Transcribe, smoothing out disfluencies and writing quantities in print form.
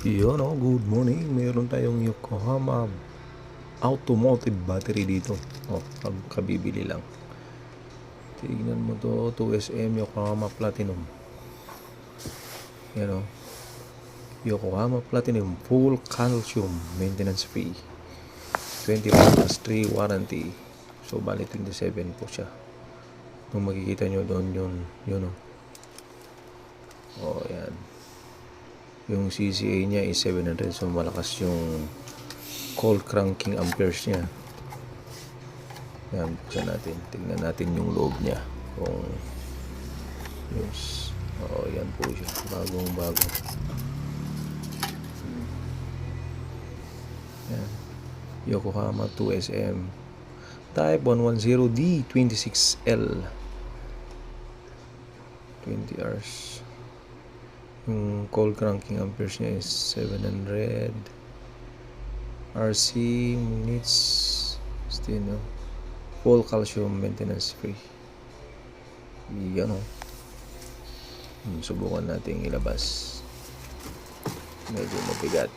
Yun good morning. Meron tayong Yokohama automotive battery dito. Kabibili lang. Tignan mo to, 2SM Yokohama Platinum. Yan Yokohama Platinum, full calcium, maintenance free. 24+3 warranty. So, bali 27 po siya. Kung makikita nyo doon yun yan. Yung CCA niya is 700, so malakas yung cold cranking amperes niya. Yan, buksan natin. Tingnan natin yung loob niya. Kung yes. Yan po siya. Bagong-bago. Yan. Yokohama 2SM. Type 110D 26L. 20 hours. Yung cold cranking amperes niya is 700 RC minutes. Still full calcium, maintenance free. Yan subukan natin ilabas. Medyo mabigat.